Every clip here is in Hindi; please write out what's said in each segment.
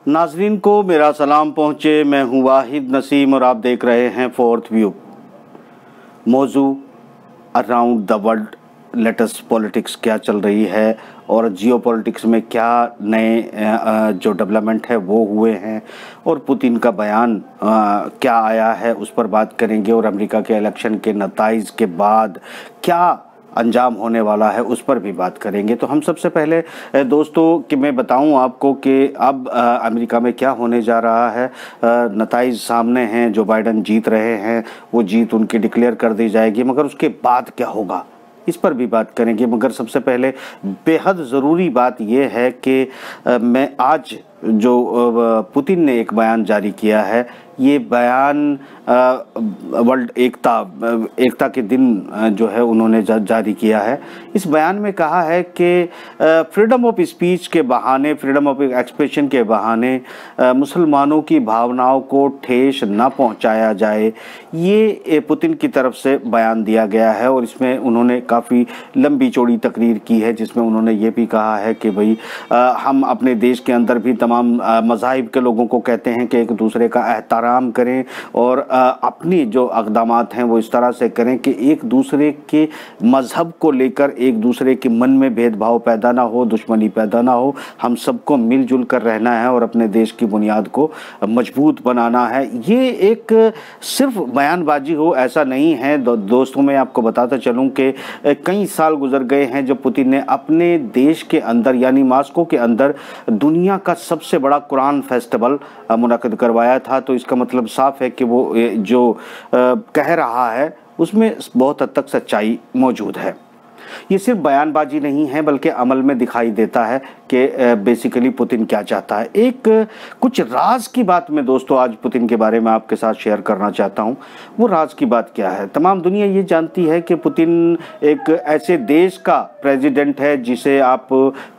नाजरीन को मेरा सलाम पहुँचे। मैं हूँ वाहिद नसीम और आप देख रहे हैं फोर्थ व्यू। मौजू around the world latest politics क्या चल रही है और जियो पॉलिटिक्स में क्या नए जो डेवलपमेंट है वो हुए हैं और पुतिन का बयान क्या आया है उस पर बात करेंगे और अमेरिका के इलेक्शन के नताइज के बाद क्या अंजाम होने वाला है उस पर भी बात करेंगे। तो हम सबसे पहले दोस्तों कि मैं बताऊं आपको कि अब अमेरिका में क्या होने जा रहा है। नताइज सामने हैं, जो बाइडन जीत रहे हैं वो जीत उनकी डिक्लेयर कर दी जाएगी, मगर उसके बाद क्या होगा इस पर भी बात करेंगे। मगर सबसे पहले बेहद ज़रूरी बात यह है कि मैं आज जो पुतिन ने एक बयान जारी किया है, ये बयान वर्ल्ड एकता के दिन जो है उन्होंने जारी किया है। इस बयान में कहा है कि फ्रीडम ऑफ स्पीच के बहाने, फ्रीडम ऑफ एक्सप्रेशन के बहाने मुसलमानों की भावनाओं को ठेस न पहुंचाया जाए, ये पुतिन की तरफ से बयान दिया गया है। और इसमें उन्होंने काफ़ी लंबी चौड़ी तकरीर की है, जिसमें उन्होंने ये भी कहा है कि भाई हम अपने देश के अंदर भी तमाम मज़ाहिब के लोगों को कहते हैं कि एक दूसरे का एहतराम करें और अपनी जो अक़दामात हैं वो इस तरह से करें कि एक दूसरे के मज़हब को लेकर एक दूसरे के मन में भेदभाव पैदा ना हो, दुश्मनी पैदा ना हो। हम सबको मिलजुल कर रहना है और अपने देश की बुनियाद को मजबूत बनाना है। ये एक सिर्फ बयानबाजी हो ऐसा नहीं है दोस्तों। मैं आपको बताता चलूँ कि कई साल गुजर गए हैं जब पुतिन ने अपने देश के अंदर यानी मॉस्को के अंदर दुनिया का सबसे बड़ा कुरान फेस्टिवल मुनक़िद करवाया था। तो इसका मतलब साफ है कि वो जो कह रहा है उसमें बहुत हद तक सच्चाई मौजूद है। ये सिर्फ बयानबाजी नहीं है बल्कि अमल में दिखाई देता है कि बेसिकली पुतिन क्या चाहता है। एक कुछ राज की बात मैं दोस्तों आज पुतिन के बारे में आपके साथ शेयर करना चाहता हूँ। वो राज की बात क्या है? तमाम दुनिया ये जानती है कि पुतिन एक ऐसे देश का प्रेसिडेंट है जिसे आप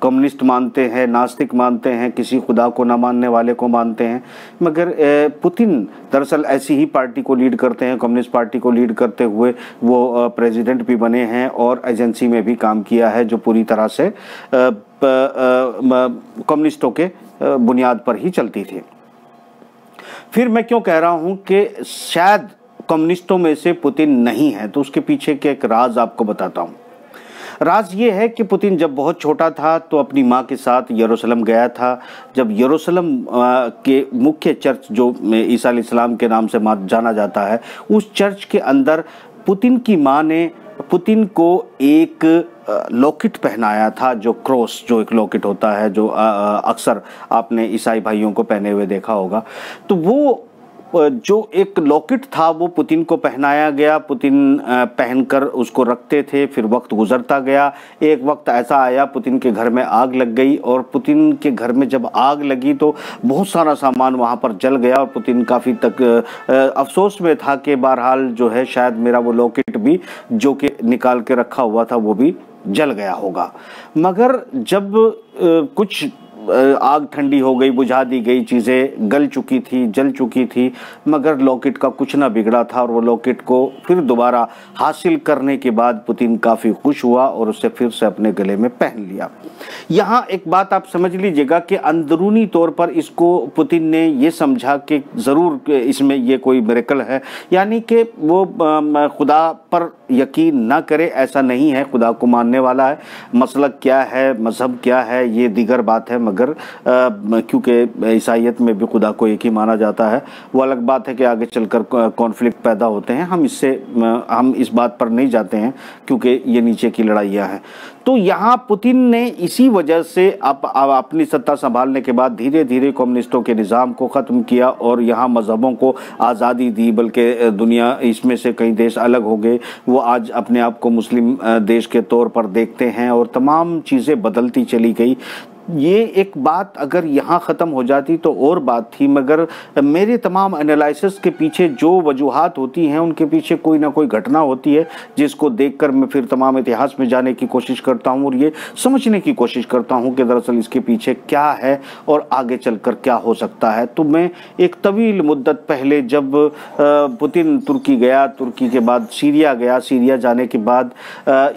कम्युनिस्ट मानते हैं, नास्तिक मानते हैं, किसी खुदा को ना मानने वाले को मानते हैं, मगर पुतिन दरअसल ऐसी ही पार्टी को लीड करते हैं। कम्युनिस्ट पार्टी को लीड करते हुए वो प्रेसिडेंट भी बने हैं और एजेंसी में भी काम किया है जो पूरी तरह से कम्युनिस्टों के बुनियाद पर ही चलती थी। फिर मैं क्यों कह रहा हूं कि शायद कम्युनिस्टों में से पुतिन नहीं है, तो उसके पीछे के एक राज आपको बताता हूं। राज ये है कि पुतिन जब बहुत छोटा था तो अपनी माँ के साथ यरूशलेम गया था। जब यरूशलेम के मुख्य चर्च जो ईसा अलैहिस्सलाम के नाम से जाना जाता है, उस चर्च के अंदर पुतिन की माँ ने पुतिन को एक लॉकेट पहनाया था, जो क्रॉस, जो एक लॉकेट होता है जो अक्सर आपने ईसाई भाइयों को पहने हुए देखा होगा। तो वो जो एक लॉकेट था वो पुतिन को पहनाया गया। पुतिन पहनकर उसको रखते थे। फिर वक्त गुजरता गया। एक वक्त ऐसा आया पुतिन के घर में आग लग गई और पुतिन के घर में जब आग लगी तो बहुत सारा सामान वहाँ पर जल गया और पुतिन काफ़ी तक अफसोस में था कि बहरहाल जो है शायद मेरा वो लॉकेट भी जो कि निकाल के रखा हुआ था वो भी जल गया होगा। मगर जब कुछ आग ठंडी हो गई, बुझा दी गई, चीज़ें गल चुकी थी, जल चुकी थी, मगर लॉकेट का कुछ ना बिगड़ा था और वो लॉकेट को फिर दोबारा हासिल करने के बाद पुतिन काफ़ी खुश हुआ और उसे फिर से अपने गले में पहन लिया। यहाँ एक बात आप समझ लीजिएगा कि अंदरूनी तौर पर इसको पुतिन ने ये समझा कि ज़रूर इसमें ये कोई मिरेकल है, यानी कि वो खुदा पर यकीन ना करे ऐसा नहीं है। खुदा को मानने वाला है, मसलक क्या है, मज़हब क्या है, ये दीगर बात है, मगर क्योंकि ईसाइयत में भी खुदा को एक ही माना जाता है। वो अलग बात है कि आगे चलकर कॉन्फ्लिक्ट पैदा होते हैं। हम इस बात पर नहीं जाते हैं क्योंकि ये नीचे की लड़ाइयाँ हैं। तो यहाँ पुतिन ने इसी वजह से अपनी सत्ता संभालने के बाद धीरे धीरे कम्युनिस्टों के निज़ाम को ख़त्म किया और यहाँ मज़हबों को आज़ादी दी, बल्कि दुनिया इसमें से कई देश अलग हो गए। वो आज अपने आप को मुस्लिम देश के तौर पर देखते हैं और तमाम चीज़ें बदलती चली गई। ये एक बात अगर यहाँ ख़त्म हो जाती तो और बात थी, मगर मेरे तमाम एनालिसिस के पीछे जो वजूहात होती हैं उनके पीछे कोई ना कोई घटना होती है जिसको देखकर मैं फिर तमाम इतिहास में जाने की कोशिश करता हूँ और ये समझने की कोशिश करता हूँ कि दरअसल इसके पीछे क्या है और आगे चलकर क्या हो सकता है। तो मैं एक तवील मुद्दत पहले जब पुतिन तुर्की गया, तुर्की के बाद सीरिया गया, सीरिया जाने के बाद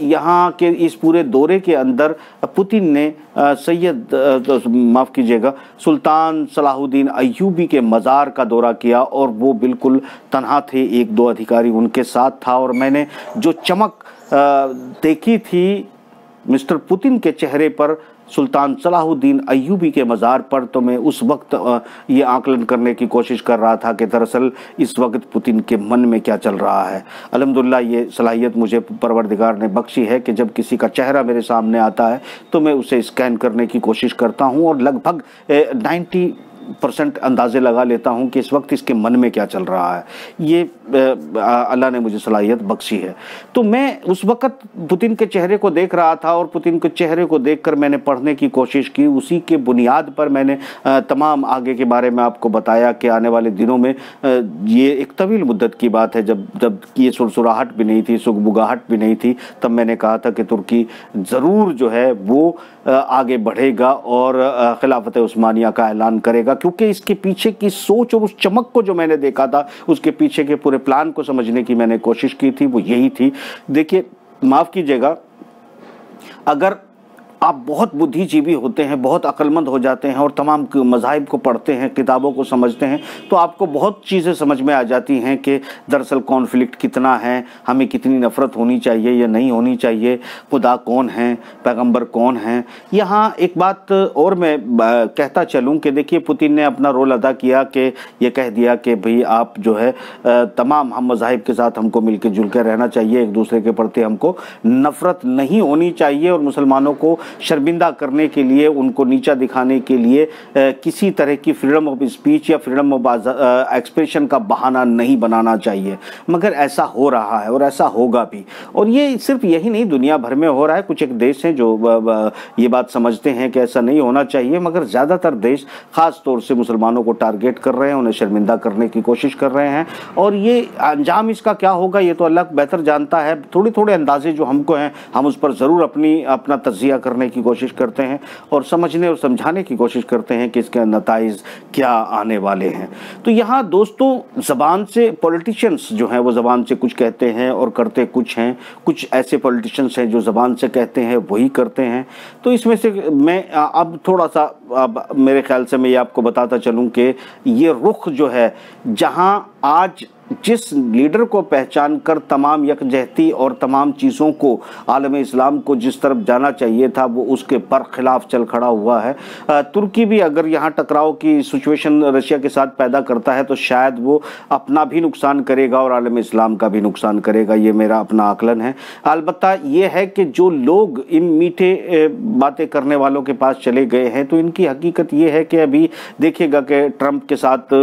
यहाँ के इस पूरे दौरे के अंदर पुतिन ने सैयद माफ़ कीजिएगा, सुल्तान सलाहुद्दीन अय्यूबी के मज़ार का दौरा किया और वो बिल्कुल तन्हा थे, एक दो अधिकारी उनके साथ था। और मैंने जो चमक देखी थी मिस्टर पुतिन के चेहरे पर सुल्तान सलाहुद्दीन अय्यूबी के मज़ार पर, तो मैं उस वक्त ये आकलन करने की कोशिश कर रहा था कि दरअसल इस वक्त पुतिन के मन में क्या चल रहा है। अल्हम्दुलिल्लाह ये सलाहियत मुझे परवरदिगार ने बख्शी है कि जब किसी का चेहरा मेरे सामने आता है तो मैं उसे स्कैन करने की कोशिश करता हूँ और लगभग 90% अंदाजे लगा लेता हूं कि इस वक्त इसके मन में क्या चल रहा है। ये अल्लाह ने मुझे सलाहियत बख्शी है। तो मैं उस वक्त पुतिन के चेहरे को देख रहा था और पुतिन के चेहरे को देखकर मैंने पढ़ने की कोशिश की। उसी के बुनियाद पर मैंने तमाम आगे के बारे में आपको बताया कि आने वाले दिनों में ये एक तवील मुद्दत की बात है, जब ये सुरसुराहट भी नहीं थी, सुगबुगाहट भी नहीं थी, तब मैंने कहा था कि तुर्की ज़रूर जो है वो आगे बढ़ेगा और खिलाफत उस्मानिया का ऐलान करेगा, क्योंकि इसके पीछे की सोच और उस चमक को जो मैंने देखा था, उसके पीछे के पूरे प्लान को समझने की मैंने कोशिश की थी, वो यही थी। देखिए, माफ़ कीजिएगा, अगर आप बहुत बुद्धिजीवी होते हैं, बहुत अक्लमंद हो जाते हैं और तमाम मज़ाहिब को पढ़ते हैं, किताबों को समझते हैं, तो आपको बहुत चीज़ें समझ में आ जाती हैं कि दरअसल कॉन्फ्लिक्ट कितना है, हमें कितनी नफ़रत होनी चाहिए या नहीं होनी चाहिए, खुदा कौन है, पैगंबर कौन है। यहाँ एक बात और मैं कहता चलूँ कि देखिए, पुतिन ने अपना रोल अदा किया कि ये कह दिया कि भाई आप जो है तमाम हम मज़ाहिब के साथ हमको मिल के जुल कर रहना चाहिए, एक दूसरे के प्रति हमको नफ़रत नहीं होनी चाहिए और मुसलमानों को शर्मिंदा करने के लिए, उनको नीचा दिखाने के लिए किसी तरह की फ्रीडम ऑफ स्पीच या फ्रीडम ऑफ एक्सप्रेशन का बहाना नहीं बनाना चाहिए। मगर ऐसा हो रहा है और ऐसा होगा भी। और ये सिर्फ यही नहीं, दुनिया भर में हो रहा है। कुछ एक देश हैं जो ये बात समझते हैं कि ऐसा नहीं होना चाहिए, मगर ज़्यादातर देश ख़ास तौर से मुसलमानों को टारगेट कर रहे हैं, उन्हें शर्मिंदा करने की कोशिश कर रहे हैं। और ये अंजाम इसका क्या होगा ये तो अल्लाह बेहतर जानता है। थोड़े थोड़े अंदाजे जो हमको हैं, हम उस पर ज़रूर अपना तज्जिया करने की कोशिश करते हैं और समझने और समझाने की कोशिश करते हैं कि इसके नताइज क्या आने वाले हैं। तो यहाँ दोस्तों, ज़बान से पॉलिटिशियंस जो हैं वो ज़बान से कुछ कहते हैं और करते कुछ हैं। कुछ ऐसे पॉलिटिशियंस हैं जो ज़बान से कहते हैं वही करते हैं। तो इसमें से मैं अब थोड़ा सा, अब मेरे ख्याल से मैं ये आपको बताता चलूँ कि ये रुख जो है, जहाँ आज जिस लीडर को पहचान कर तमाम यकजहती और तमाम चीज़ों को, आलम इस्लाम को जिस तरफ जाना चाहिए था, वो उसके बरखिलाफ चल खड़ा हुआ है। तुर्की भी अगर यहाँ टकराव की सिचुएशन रशिया के साथ पैदा करता है तो शायद वो अपना भी नुकसान करेगा और आलम इस्लाम का भी नुकसान करेगा। ये मेरा अपना आकलन है। अलबत्ता ये है कि जो लोग इन मीठे बातें करने वालों के पास चले गए हैं, तो इनकी हकीकत ये है कि अभी देखिएगा कि ट्रंप के साथ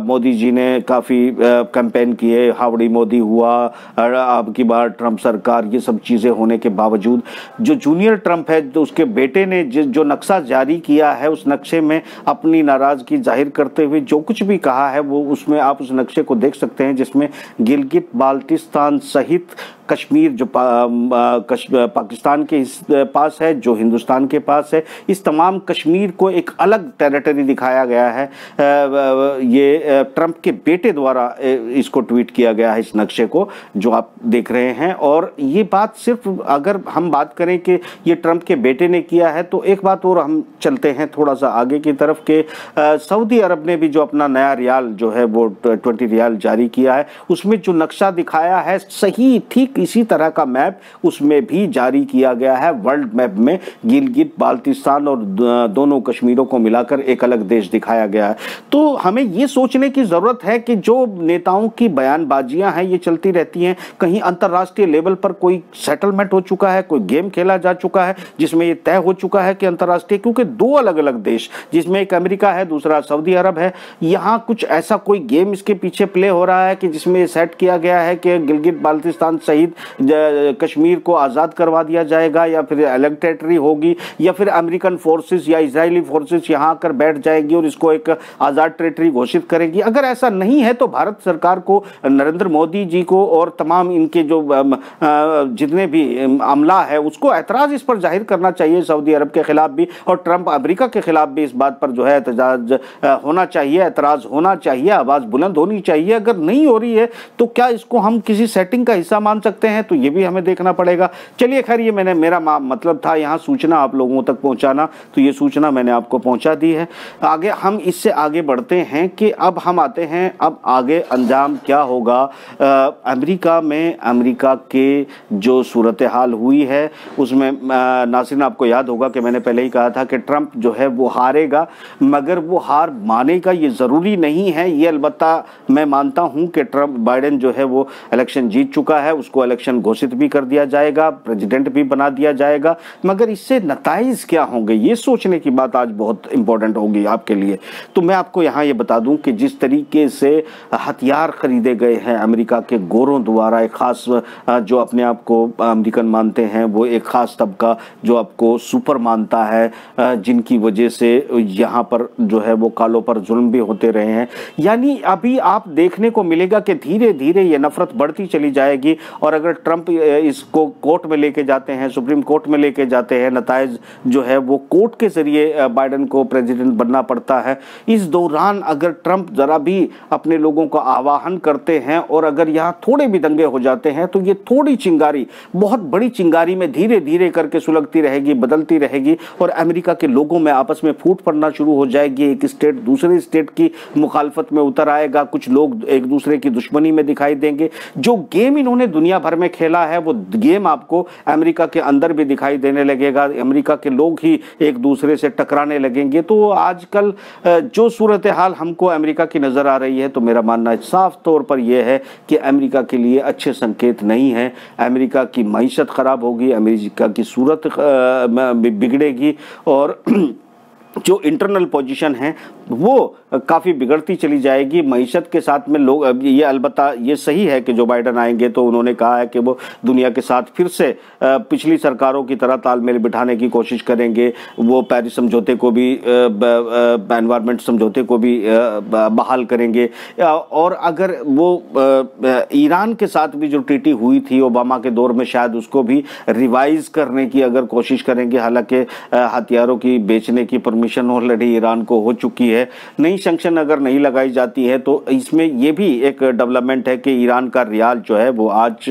मोदी जी ने काफ़ी कैंपेन किए, हावड़ी मोदी हुआ, अब की बार ट्रंप सरकार, ये सब चीज़ें होने के बावजूद जो जूनियर ट्रंप है, तो उसके बेटे ने जो नक्शा जारी किया है, उस नक्शे में अपनी नाराज़गी जाहिर करते हुए जो कुछ भी कहा है, वो उसमें आप उस नक्शे को देख सकते हैं, जिसमें गिलगित बाल्टिस्तान सहित कश्मीर जो पाकिस्तान के पास है, जो हिंदुस्तान के पास है, इस तमाम कश्मीर को एक अलग टेरिटरी दिखाया गया है। ये ट्रंप के बेटे द्वारा इसको ट्वीट किया गया है, इस नक्शे को जो आप देख रहे हैं। और ये बात सिर्फ अगर हम बात करें कि ये ट्रंप के बेटे ने किया है, तो एक बात और हम चलते हैं थोड़ा सा आगे की तरफ के सऊदी अरब ने भी जो अपना नया रियाल जो है वो 20 रियाल जारी किया है, उसमें जो नक्शा दिखाया है, सही ठीक इसी तरह का मैप उसमें भी जारी किया गया है। वर्ल्ड मैप में गिलगित बाल्टिस्तान और दोनों कश्मीरों को मिलाकर एक अलग देश दिखाया गया है। तो हमें ये सोचने की ज़रूरत है कि जो नेताओं की बयानबाजियां हैं ये चलती रहती हैं, कहीं अंतर्राष्ट्रीय लेवल पर कोई सेटलमेंट हो चुका है, कोई गेम खेला जा चुका है जिसमें ये तय हो चुका है कि अंतर्राष्ट्रीय, क्योंकि दो अलग अलग देश, जिसमें एक अमेरिका है, दूसरा सऊदी अरब है, यहाँ कुछ ऐसा कोई गेम इसके पीछे प्ले हो रहा है कि जिसमें सेट किया गया है कि गिलगित बाल्टिस्तान सहित कश्मीर को आज़ाद करवा दिया जाएगा, या फिर अलग टेरिटरी होगी, या फिर अमेरिकन फोर्सेस या इजरायली फोर्सेस यहाँ आकर बैठ जाएगी और इसको एक आज़ाद टेरिटरी घोषित करेगी। अगर ऐसा नहीं है तो भारत सरकार को, नरेंद्र मोदी जी को और तमाम इनके जो जितने भी अमला है उसको एतराज़ इस पर जाहिर करना चाहिए, सऊदी अरब के खिलाफ भी और ट्रंप अमेरिका के खिलाफ भी इस बात पर जो है एहतजाज होना चाहिए, एतराज़ होना चाहिए, आवाज़ बुलंद होनी चाहिए। अगर नहीं हो रही है तो क्या इसको हम किसी सेटिंग का हिस्सा मान सकते सकते हैं, तो ये भी हमें देखना पड़ेगा। चलिए खैर, ये मेरा मतलब था यहाँ सूचना आप लोगों तक पहुँचाना, तो ये सूचना मैंने आपको पहुँचा दी है। आगे हम इससे आगे बढ़ते हैं कि अब हम आते हैं, अब आगे अंजाम क्या होगा अमेरिका में। अमेरिका के जो सूरत हाल हुई है उसमें नाज़रीन आपको याद होगा कि मैंने पहले ही कहा था कि ट्रंप जो है वो हारेगा, मगर वो हार मानेगा ये ज़रूरी नहीं है। ये अलबत्ता मैं मानता हूँ कि बाइडेन जो है वो इलेक्शन जीत चुका है, उसको इलेक्शन घोषित भी कर दिया जाएगा, प्रेसिडेंट भी बना दिया जाएगा, मगर इससे नताइज क्या होंगे ये सोचने की बात आज बहुत इंपॉर्टेंट होगी आपके लिए। तो मैं आपको यहाँ ये बता दूँ कि जिस तरीके से हथियार खरीदे गए हैं अमेरिका के गोरों द्वारा, एक ख़ास जो अपने आप को अमेरिकन मानते हैं, वो एक ख़ास तबका जो आपको सुपर मानता है, जिनकी वजह से यहाँ पर जो है वो कालों पर जुल्म भी होते रहे हैं। यानी अभी आप देखने को मिलेगा कि धीरे धीरे ये नफरत बढ़ती चली जाएगी, और अगर ट्रंप इसको कोर्ट में लेके जाते हैं, सुप्रीम कोर्ट में लेके जाते हैं, नताइज जो है वो कोर्ट के जरिए बाइडेन को प्रेसिडेंट बनना पड़ता है। इस दौरान अगर ट्रंप जरा भी अपने लोगों का आह्वान करते हैं और अगर यहाँ थोड़े भी दंगे हो जाते हैं, तो ये थोड़ी चिंगारी बहुत बड़ी चिंगारी में धीरे धीरे करके सुलगती रहेगी, बदलती रहेगी, और अमेरिका के लोगों में आपस में फूट पड़ना शुरू हो जाएगी। एक स्टेट दूसरे स्टेट की मुखालफत में उतर आएगा, कुछ लोग एक दूसरे की दुश्मनी में दिखाई देंगे। जो गेम इन्होंने दुनिया भर में खेला है वो गेम आपको अमेरिका के अंदर भी दिखाई देने लगेगा, अमेरिका के लोग ही एक दूसरे से टकराने लगेंगे। तो आजकल जो सूरत हाल हमको अमेरिका की नज़र आ रही है, तो मेरा मानना साफ तौर पर यह है कि अमेरिका के लिए अच्छे संकेत नहीं है। अमेरिका की मईशत ख़राब होगी, अमेरिका की सूरत बिगड़ेगी, और जो इंटरनल पोजीशन है वो काफ़ी बिगड़ती चली जाएगी। मईशत के साथ में लोग, ये अलबत्ता ये सही है कि जो बाइडेन आएंगे तो उन्होंने कहा है कि वो दुनिया के साथ फिर से पिछली सरकारों की तरह तालमेल बिठाने की कोशिश करेंगे। वो पेरिस समझौते को भी, एनवायरनमेंट समझौते को भी बहाल करेंगे, और अगर वो ईरान के साथ भी जो ट्रीटी हुई थी ओबामा के दौर में, शायद उसको भी रिवाइज करने की अगर कोशिश करेंगे। हालांकि हथियारों की बेचने की परमिशन ऑलरेडी ईरान को हो चुकी है। नई सैंक्शन अगर नहीं लगाई जाती है तो इसमें यह भी एक डेवलपमेंट है कि ईरान का रियाल जो है वो आज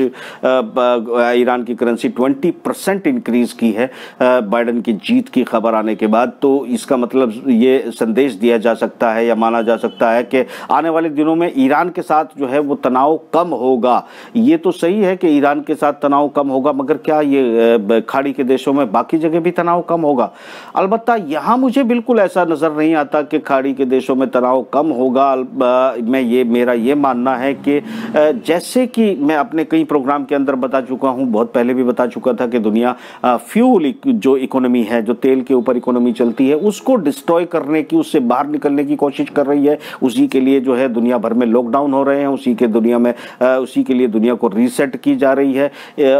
ईरान की करेंसी 20% इंक्रीज की है बाइडेन की जीत की खबर आने के बाद। तो इसका मतलब ये संदेश दिया जा सकता है या माना जा सकता है कि आने वाले दिनों में ईरान के साथ जो है वो तनाव कम होगा। ये तो सही है कि ईरान के साथ तनाव कम होगा, मगर क्या ये खाड़ी के देशों में बाकी जगह भी तनाव कम होगा? अलबत्ता यहाँ मुझे बिल्कुल ऐसा नज़र नहीं आता कि खाड़ी के देशों में तनाव कम होगा। मेरा ये मानना है कि जैसे कि मैं अपने कई प्रोग्राम के अंदर बता चुका हूँ, बहुत पहले भी बता चुका था कि दुनिया फ्यूल जो इकोनॉमी है, जो तेल के ऊपर इकोनॉमी चलती है, उसको डिस्ट्रॉय करने की, उससे बाहर निकलने की कोशिश कर रही है। उसी के लिए जो है दुनिया भर में लॉकडाउन हो रहे हैं, उसी के लिए दुनिया को रीसेट की जा रही है।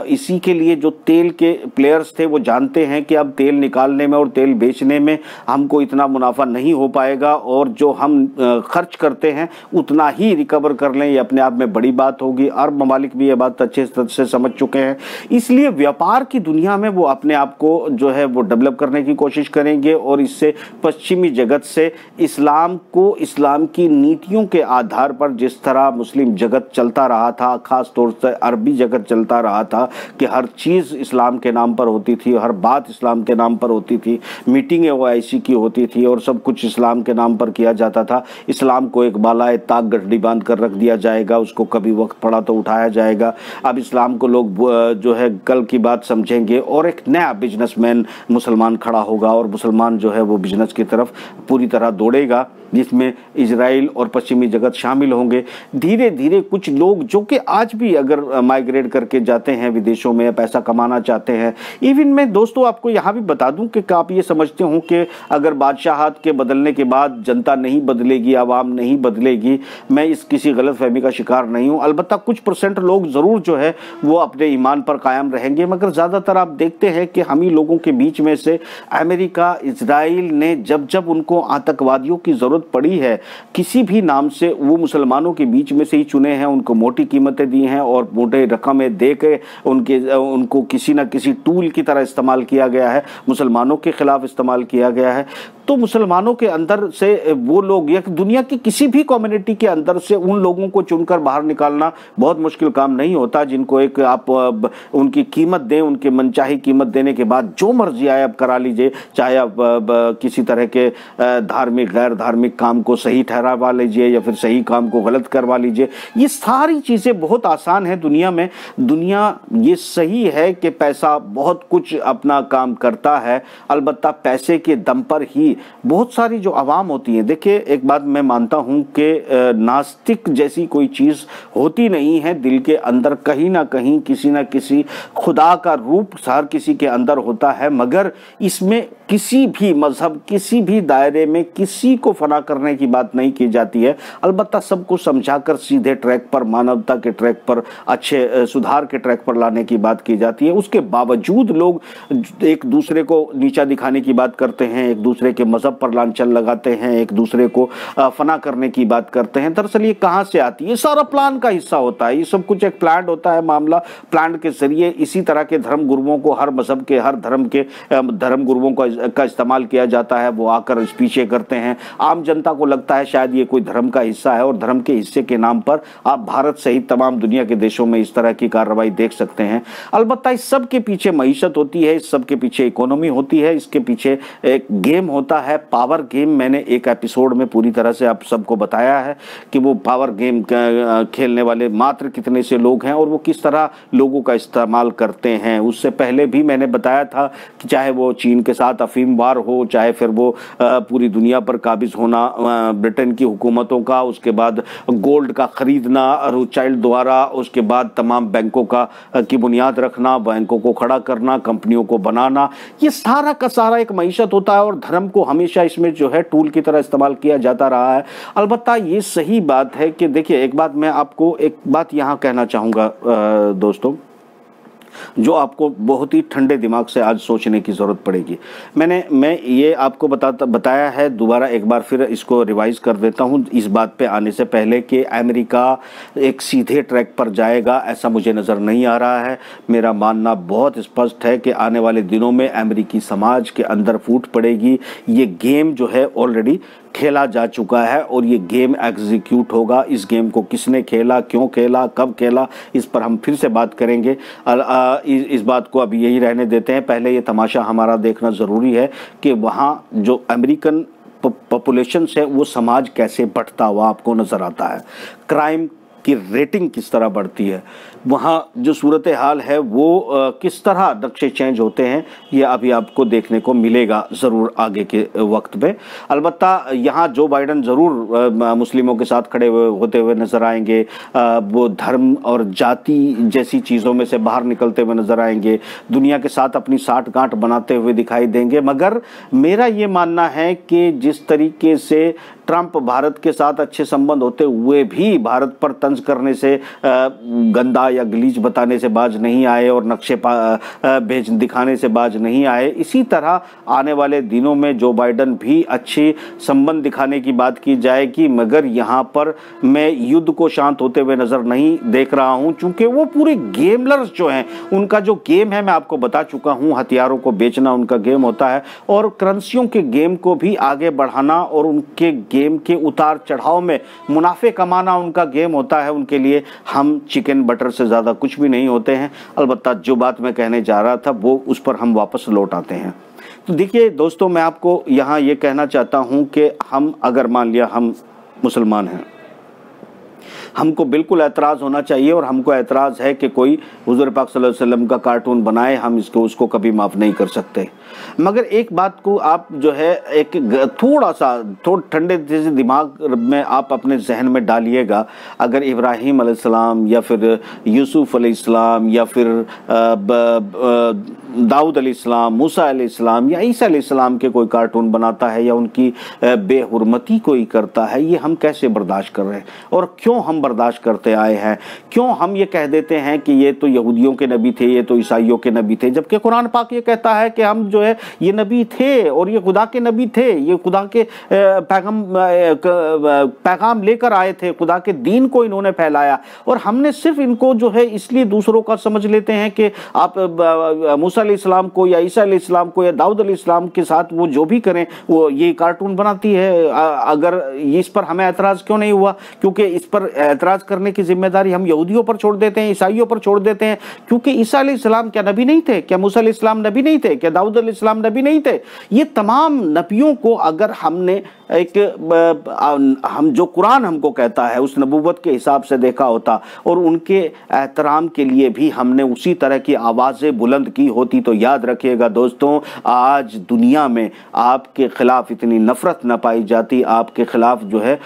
इसी के लिए जो तेल के प्लेयर्स थे वो जानते हैं कि अब तेल निकालने में और तेल बेचने में हमको इतना मुनाफा नहीं हो पाएगा, और जो हम खर्च करते हैं उतना ही रिकवर कर लें, ये अपने आप में बड़ी बात होगी। अरब ममालिक भी ये बात अच्छे से समझ चुके हैं। इसलिए व्यापार की दुनिया में वो अपने आप को जो है वो डेवलप करने की कोशिश करेंगे, और इससे पश्चिमी जगत से इस्लाम को, इस्लाम की नीतियों के आधार पर जिस तरह मुस्लिम जगत चलता रहा था, ख़ास तौर से अरबी जगत चलता रहा था कि हर चीज़ इस्लाम के नाम पर होती थी, हर बात इस्लाम के नाम पर होती थी, मीटिंगें OIC की होती थी और सब कुछ इस्लाम के नाम पर किया जाता था। इस्लाम को एक बालाए ताक गठड़ी बांध कर रख दिया जाएगा, उसको कभी वक्त पड़ा तो उठाया जाएगा। अब इस्लाम को लोग जो है कल की बात समझेंगे, और एक नया बिजनेसमैन मुसलमान खड़ा होगा, और मुसलमान जो है वो बिजनेस की तरफ पूरी तरह दौड़ेगा, जिसमें इजराइल और पश्चिमी जगत शामिल होंगे। धीरे धीरे कुछ लोग जो कि आज भी अगर माइग्रेट करके जाते हैं विदेशों में, पैसा कमाना चाहते हैं। इवन मैं दोस्तों आपको यहाँ भी बता दूं कि आप ये समझते हो कि अगर बादशाहत के बदलने के बाद जनता नहीं बदलेगी, आवाम नहीं बदलेगी, मैं इस किसी गलत फहमी का शिकार नहीं हूँ। अलबत्ता कुछ % लोग ज़रूर जो है वो अपने ईमान पर कायम रहेंगे, मगर ज़्यादातर आप देखते हैं कि हम ही लोगों के बीच में से अमेरिका, इजराइल ने जब जब उनको आतंकवादियों की ज़रूरत पड़ी है, किसी भी नाम से, वो मुसलमानों के बीच में से ही चुने हैं, उनको मोटी कीमतें दी हैं और मोटे रकमें दे के उनको किसी न किसी टूल की तरह इस्तेमाल किया गया है, मुसलमानों के खिलाफ इस्तेमाल किया गया है। तो मुसलमानों के अंदर से वो लोग या दुनिया की किसी भी कम्युनिटी के अंदर से उन लोगों को चुनकर बाहर निकालना बहुत मुश्किल काम नहीं होता, जिनको एक आप उनकी कीमत दें, उनके मनचाही कीमत देने के बाद जो मर्जी आए आप करा लीजिए, चाहे आप किसी तरह के धार्मिक गैर धार्मिक काम को सही ठहरावा लीजिए या फिर सही काम को गलत करवा लीजिए। ये सारी चीज़ें बहुत आसान है दुनिया में। दुनिया ये सही है कि पैसा बहुत कुछ अपना काम करता है, अलबत्ता पैसे के दम पर ही बहुत सारी जो आवाम होती है। देखिए एक बात मैं मानता हूँ कि नास्तिक जैसी कोई चीज़ होती नहीं है। दिल के अंदर कहीं ना कहीं किसी ना किसी खुदा का रूप हर किसी के अंदर होता है, मगर इसमें किसी भी मजहब किसी भी दायरे में किसी को फना करने की बात नहीं की जाती है। अलबत्ता सबको समझाकर सीधे ट्रैक पर, मानवता के ट्रैक पर, अच्छे सुधार के ट्रैक पर लाने की बात की जाती है। उसके बावजूद लोग एक दूसरे को नीचा दिखाने की बात करते हैं, एक दूसरे के मजहब पर लांछन लगाते हैं, एक दूसरे को फना करने की बात करते हैं। दरअसल ये कहाँ से आती है? ये सारा प्लान का हिस्सा होता है। ये सब कुछ एक प्लान होता है मामला। प्लान के जरिए इसी तरह के धर्म गुरुओं को, हर मजहब के हर धर्म के धर्म गुरुओं का इस्तेमाल किया जाता है। वो आकर इस पीछे करते हैं। आम जनता को लगता है शायद ये कोई धर्म का हिस्सा है, और धर्म के हिस्से के नाम पर आप भारत सहित तमाम दुनिया के देशों में इस तरह की कार्रवाई देख सकते हैं। अलबत्ता इस सब के पीछे मईशत होती है, इस सब के पीछे इकोनॉमी होती है, इसके पीछे एक गेम होता है, पावर गेम। मैंने एक एपिसोड में पूरी तरह से आप सबको बताया है कि वो पावर गेम खेलने वाले मात्र कितने से लोग हैं और वो किस तरह लोगों का इस्तेमाल करते हैं। उससे पहले भी मैंने बताया था कि चाहे वो चीन के साथ अफीम वार हो, चाहे फिर वो पूरी दुनिया पर काबिज होना ब्रिटेन की हुकूमतों का, उसके बाद गोल्ड का खरीदना रोथशाइल्ड द्वारा, उसके बाद तमाम बैंकों की बुनियाद रखना, बैंकों को खड़ा करना, कंपनियों को बनाना, ये सारा का सारा एक मईशत होता है। और धर्म को हमेशा इसमें जो है टूल की तरह इस्तेमाल किया जाता रहा है। अलबत्ता ये सही बात है कि देखिए एक बात मैं आपको एक बात यहाँ कहना चाहूँगा दोस्तों, जो आपको बहुत ही ठंडे दिमाग से आज सोचने की ज़रूरत पड़ेगी। मैं ये आपको बताया है, दोबारा एक बार फिर इसको रिवाइज कर देता हूँ इस बात पे आने से पहले कि अमेरिका एक सीधे ट्रैक पर जाएगा, ऐसा मुझे नज़र नहीं आ रहा है। मेरा मानना बहुत स्पष्ट है कि आने वाले दिनों में अमेरिकी समाज के अंदर फूट पड़ेगी। ये गेम जो है ऑलरेडी खेला जा चुका है और ये गेम एग्जीक्यूट होगा। इस गेम को किसने खेला, क्यों खेला, कब खेला, इस पर हम फिर से बात करेंगे। इस बात को अभी यही रहने देते हैं। पहले ये तमाशा हमारा देखना ज़रूरी है कि वहाँ जो अमेरिकन पॉपुलेशन है वो समाज कैसे बढ़ता हुआ आपको नज़र आता है, क्राइम की रेटिंग किस तरह बढ़ती है, वहाँ जो सूरत हाल है वो किस तरह नक्शे चेंज होते हैं, ये अभी आपको देखने को मिलेगा ज़रूर आगे के वक्त में। अलबत्ता यहाँ जो बाइडन ज़रूर मुस्लिमों के साथ खड़े होते हुए नज़र आएंगे, वो धर्म और जाति जैसी चीज़ों में से बाहर निकलते हुए नज़र आएंगे, दुनिया के साथ अपनी साठगांठ बनाते हुए दिखाई देंगे। मगर मेरा ये मानना है कि जिस तरीके से ट्रंप भारत के साथ अच्छे संबंध होते हुए भी भारत पर तंज करने से, गंदा या गलीज बताने से बाज नहीं आए और नक्शे भेज दिखाने से बाज नहीं आए, इसी तरह आने वाले दिनों में जो बाइडन भी अच्छी संबंध दिखाने की बात की जाएगी। मगर यहाँ पर मैं युद्ध को शांत होते हुए नज़र नहीं देख रहा हूँ, चूँकि वो पूरे गेमलर्स जो हैं उनका जो गेम है मैं आपको बता चुका हूँ, हथियारों को बेचना उनका गेम होता है और करेंसियों के गेम को भी आगे बढ़ाना और उनके गेम के उतार चढ़ाव में मुनाफे कमाना उनका गेम होता है। उनके लिए हम चिकन बटर से ज़्यादा कुछ भी नहीं होते हैं। अलबत्ता जो बात मैं कहने जा रहा था वो उस पर हम वापस लौट आते हैं। तो देखिए दोस्तों, मैं आपको यहाँ ये कहना चाहता हूँ कि हम अगर मान लिया हम मुसलमान हैं, हमको बिल्कुल एतराज़ होना चाहिए और हमको एतराज़ है कि कोई हुज़ूर पाक सल्लल्लाहु अलैहि वसल्लम का कार्टून बनाए, हम उसको कभी माफ़ नहीं कर सकते। मगर एक बात को आप जो है एक थोड़ा ठंडे दिमाग में आप अपने जहन में डालिएगा। अगर इब्राहीम अलैहिस्सलाम या फिर यूसुफ अलैहिस्सलाम या फिर दाऊद अलैहिस्सलाम, मूसा अलैहिस्सलाम या ईसा अलैहिस्सलाम के कोई कार्टून बनाता है या उनकी बेहुरमती कोई करता है, ये हम कैसे बर्दाश्त कर रहे हैं और क्यों हम बर्दाश्त करते आए हैं? क्यों हम ये कह देते हैं कि ये तो यहूदियों के नबी थे, ये तो ईसाइयों के नबी थे, जबकि कुरान पाक ये कहता है कि हम जो है ये नबी थे और ये खुदा के नबी थे, ये खुदा के पैगाम लेकर आए थे, खुदा के दीन को इन्होंने फैलाया। और हमने सिर्फ इनको जो है इसलिए दूसरों का समझ लेते हैं कि आप मूसा अलैहिस्सलाम को या ईसा अलैहिस्सलाम को या दाऊद अलैहिस्सलाम के साथ वो जो भी करें वो ये कार्टून बनाती है। अगर इस पर हमें एतराज़ क्यों नहीं हुआ? क्योंकि इस पर एतराज़ करने की जिम्मेदारी हम यहूदियों पर छोड़ देते हैं, ईसाइयों पर छोड़ देते हैं। क्योंकि ईसा अलैहिस्सलाम क्या नबी नहीं थे? क्या मूसा अलैहिस्सलाम नबी नहीं थे? क्या दाऊद अलैहिस्सलाम नबी नहीं थे? ये तमाम नबियों को अगर हमने हम जो कुरान हमको कहता है उस नबूवत के हिसाब से देखा होता और उनके एहतराम के लिए भी हमने उसी तरह की आवाज़ें बुलंद की होती, तो याद रखिएगा दोस्तों, आज दुनिया में आपके खिलाफ इतनी नफरत न पाई जाती, आपके खिलाफ जो है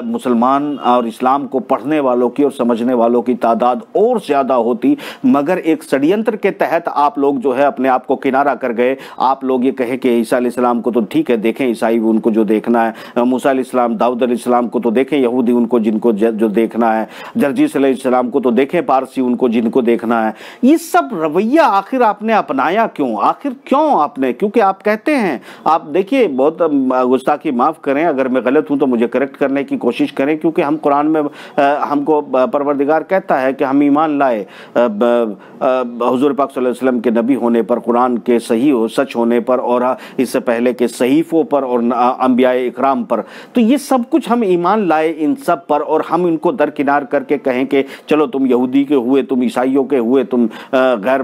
मुसलमान और इस्लाम को पढ़ने वालों की और समझने वालों की तादाद और ज़्यादा होती। मगर एक षड्यंत्र के तहत आप लोग जो है अपने आप को किनारा कर गए। आप लोग ये कहे कि ईसा अलैहिस्सलाम को तो ठीक है, देखें ईसाई उनको जो देखना है, मूसा अलैहिस्सलाम दाऊद अलैहिस्सलाम को तो देखें यहूदी उनको जिनको जो देखना है, जर्जीस अलैहिस्सलाम को तो देखें पारसी उनको जिनको देखना है। ये सब रवैया आखिर आपने अपनाया क्यों? आखिर क्यों आपने? क्योंकि आप कहते हैं, आप देखिए, बहुत गुस्ताखी माफ़ करें अगर मैं गलत हूं तो मुझे करेक्ट करने की कोशिश करें, क्योंकि हम कुरान में हमको परवरदिगार कहता है कि हम ईमान लाए हुजूर पाक सल्लल्लाहु अलैहि वसल्लम के नबी होने पर, कुरान के सही सच होने पर और इससे पहले के सहीफ़ों पर और अंबिया इकराम पर। तो ये सब कुछ हम ईमान लाए इन सब पर, और हम इनको दरकिनार करके कहें कि चलो तुम यहूदी के हुए, तुम ईसाइयों के हुए, तुम गैर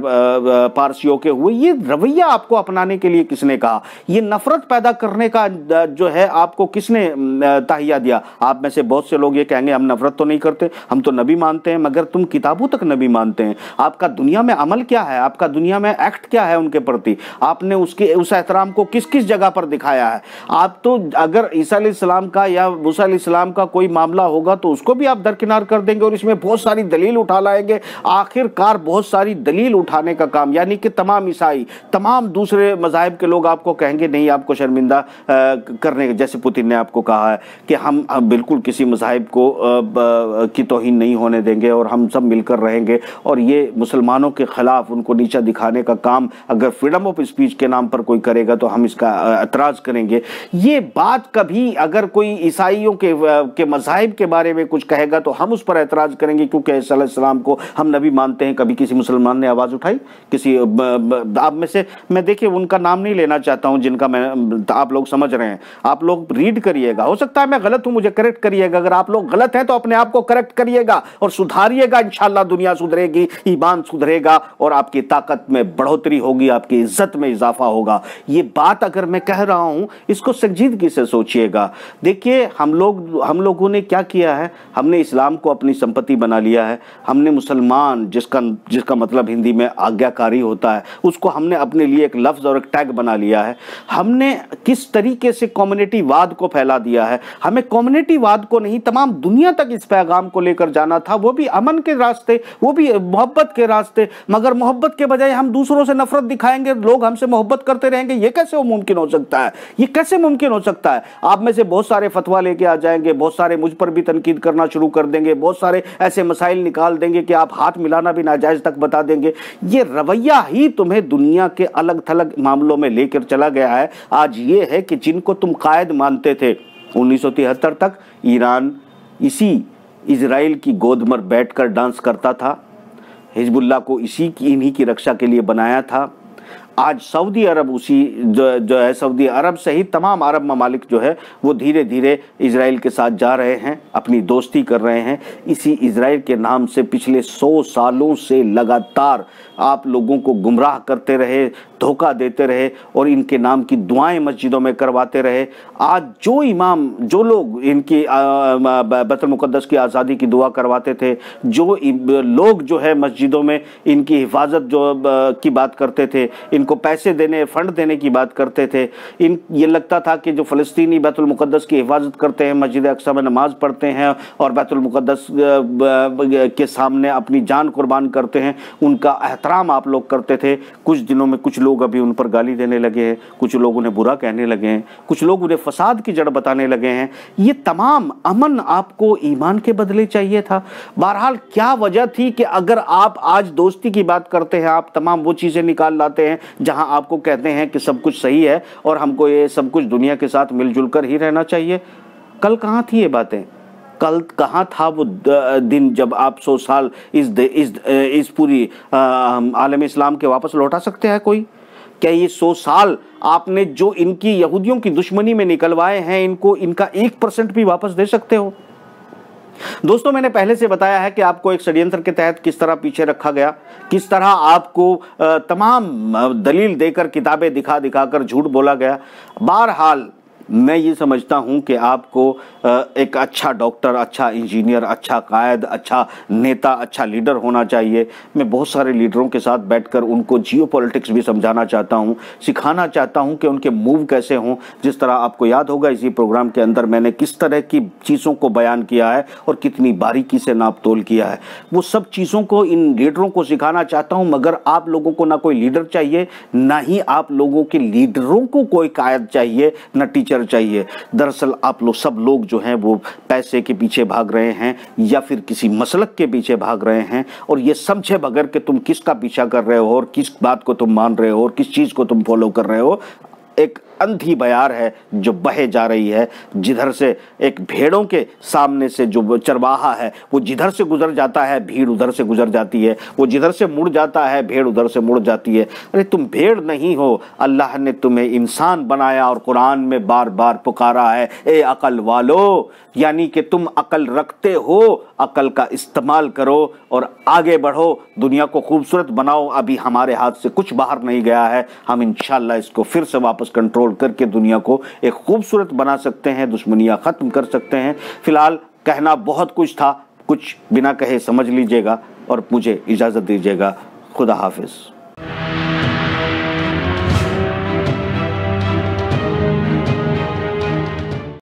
पारसियों के हुए। ये रवैया आपको अपनाने के लिए किसने कहा? ये नफरत पैदा करने का जो है आपको किसने तहिया दिया? आप में से बहुत से लोग ये कहेंगे हम नफरत तो नहीं करते, हम तो नबी मानते हैं, मगर तुम किताबों तक नबी मानते हैं। आपका दुनिया में अमल क्या है? आपका दुनिया में एक्ट क्या है उनके प्रति? आपने उसके उस एहतराम को किस किस जगह पर दिखाया है? आप तो अगर ईसा अलैहिस्सलाम का या मूसा अलैहिस्सलाम का कोई मामला होगा तो उसको भी आप दरकिनार कर देंगे और इसमें बहुत सारी दलील उठा लाएंगे। आखिरकार बहुत सारी दलील उठाने का काम, यानी कि तमाम ईसाई, तमाम दूसरे मज़ाहिब के लोग आपको कहेंगे नहीं, आपको शर्मिंदा करने, जैसे पुतिन ने आपको कहा है कि हम बिल्कुल किसी मज़ाहिब को की तौहीन नहीं होने देंगे और हम सब मिलकर रहेंगे, और ये मुसलमानों के खिलाफ उनको नीचा दिखाने का काम अगर फ्रीडम ऑफ स्पीच के नाम पर कोई करेगा तो हम इसका एतराज़ करेंगे। ये बात कभी अगर कोई ईसाइयों के मज़ाहिब के बारे में कुछ कहेगा तो हम उस पर एतराज़ करेंगे, क्योंकि ईसा अलैहिस्सलाम को हम नबी मानते हैं। कभी किसी मुसलमान ने आवाज़ उठाई? किसी आप में से, मैं देखिए उनका नाम नहीं लेना चाहता हूं जिनका मैं, आप लोग समझ रहे हैं, आप लोग रीड करिएगा, हो सकता है मैं गलत हूं, मुझे करेक्ट करिएगा। अगर आप लोग गलत हैं तो अपने आप को करेक्ट करिएगा और सुधारिएगा। इंशाअल्लाह दुनिया सुधरेगी, ईमान सुधरेगा और आपकी ताकत में बढ़ोतरी होगी, आपकी इज्जत में इजाफा होगा। ये बात अगर मैं कह रहा हूं इसको संजीदगी से सोचिएगा। देखिए हम लोगों ने क्या किया है, हमने इस्लाम को अपनी संपत्ति बना लिया है। हमने मुसलमान, जिसका मतलब हिंदी में आज्ञाकारी होता है, उसको हमने अपने लिए एक लफ्ज़ और एक टैग बना लिया है। हमने किस तरीके से कम्युनिटीवाद को फैला दिया है। हमें कम्युनिटीवाद को नहीं, तमाम दुनिया तक इस पैगाम को लेकर जाना था, वो भी अमन के रास्ते, वो भी मोहब्बत के रास्ते। मगर मोहब्बत के बजाय हम दूसरों से नफरत दिखाएंगे, लोग हमसे मोहब्बत करते रहेंगे। ये कैसे मुमकिन हो सकता है? ये कैसे मुमकिन हो सकता है? आप में से बहुत सारे फतवा लेके आ जाएंगे, बहुत सारे मुझ पर भी तनकीद करना शुरू कर देंगे, बहुत सारे ऐसे मसाइल निकाल देंगे कि आप हाथ मिलाना भी नाजायज तक बता देंगे। ये रवैया ही तुम्हें दुनिया के अलग थलग मामलों में लेकर चला गया है। आज ये है कि जिनको तुम कायद मानते थे 1973 तक, ईरान इसी इजराइल की गोद पर बैठकर डांस करता था, हिजबुल्लाह को इन्हीं की रक्षा के लिए बनाया था। आज सऊदी अरब उसी जो है, सऊदी अरब सहित तमाम अरब ममालिक जो है वो धीरे धीरे इजराइल के साथ जा रहे हैं, अपनी दोस्ती कर रहे हैं। इसी इजराइल के नाम से पिछले 100 सालों से लगातार आप लोगों को गुमराह करते रहे, धोखा देते रहे और इनके नाम की दुआएं मस्जिदों में करवाते रहे। आज जो इमाम, जो लोग इनकी बैतुल मुक़द्दस की आज़ादी की दुआ करवाते थे, जो लोग जो है मस्जिदों में इनकी हिफाजत की बात करते थे, इनको पैसे देने, फंड देने की बात करते थे। ये लगता था कि जो फ़लस्तीनी बैतुल मुक़द्दस की हिफाजत करते हैं, मस्जिद अक़सा में नमाज़ पढ़ते हैं और बैतुल मुक़द्दस के सामने अपनी जान कुर्बान करते हैं, उनका एहतराम आप लोग करते थे। कुछ दिनों में कुछ लोग अभी उन पर गाली देने लगे हैं, कुछ लोग उन्हें बुरा कहने लगे हैं, कुछ लोग उन्हें फसाद की जड़ बताने लगे हैं। ये तमाम अमन आपको ईमान के बदले चाहिए था। बहरहाल क्या वजह थी कि अगर आप आज दोस्ती की बात करते हैं, आप तमाम वो चीज़ें निकाल लाते हैं जहां आपको कहते हैं कि सब कुछ सही है और हमको ये सब कुछ दुनिया के साथ मिलजुल कर ही रहना चाहिए। कल कहाँ थी ये बातें? कल कहाँ था वो दिन जब आप 100 साल इस पूरी आलम इस्लाम के वापस लौटा सकते हैं कोई? क्या ये 100 साल आपने जो इनकी यहूदियों की दुश्मनी में निकलवाए हैं, इनको इनका 1% भी वापस दे सकते हो? दोस्तों, मैंने पहले से बताया है कि आपको एक षड्यंत्र के तहत किस तरह पीछे रखा गया, किस तरह आपको तमाम दलील देकर, किताबें दिखा दिखाकर झूठ बोला गया। बहरहाल मैं ये समझता हूँ कि आपको एक अच्छा डॉक्टर, अच्छा इंजीनियर, अच्छा कायद, अच्छा नेता, अच्छा लीडर होना चाहिए। मैं बहुत सारे लीडरों के साथ बैठकर उनको जियोपॉलिटिक्स भी समझाना चाहता हूँ, सिखाना चाहता हूँ कि उनके मूव कैसे हों। जिस तरह आपको याद होगा इसी प्रोग्राम के अंदर मैंने किस तरह की चीज़ों को बयान किया है और कितनी बारीकी से नाप तोल किया है, वो सब चीज़ों को इन लीडरों को सिखाना चाहता हूँ। मगर आप लोगों को ना कोई लीडर चाहिए, ना ही आप लोगों के लीडरों को कोई कायद चाहिए, ना टीचर चाहिए। दरअसल आप लोग सब लोग जो हैं वो पैसे के पीछे भाग रहे हैं या फिर किसी मसलक के पीछे भाग रहे हैं, और ये समझे बगैर कि तुम किसका पीछा कर रहे हो और किस बात को तुम मान रहे हो और किस चीज़ को तुम फॉलो कर रहे हो। एक अंधी बयार है जो बहे जा रही है, जिधर से एक भेड़ों के सामने से जो चरवाहा है वो जिधर से गुजर जाता है भीड़ उधर से गुजर जाती है, वो जिधर से मुड़ जाता है भेड़ उधर से मुड़ जाती है। अरे तुम भेड़ नहीं हो, अल्लाह ने तुम्हें इंसान बनाया और कुरान में बार बार पुकारा है, ए अकल वालो, यानी कि तुम अकल रखते हो, अकल का इस्तेमाल करो और आगे बढ़ो, दुनिया को खूबसूरत बनाओ। अभी हमारे हाथ से कुछ बाहर नहीं गया है, हम इंशाल्लाह इसको फिर से वापस कंट्रोल करके दुनिया को एक खूबसूरत बना सकते हैं, दुश्मनियां खत्म कर सकते हैं। फिलहाल कहना बहुत कुछ था, कुछ बिना कहे समझ लीजिएगा और मुझे इजाजत दीजिएगा। खुदा हाफिज।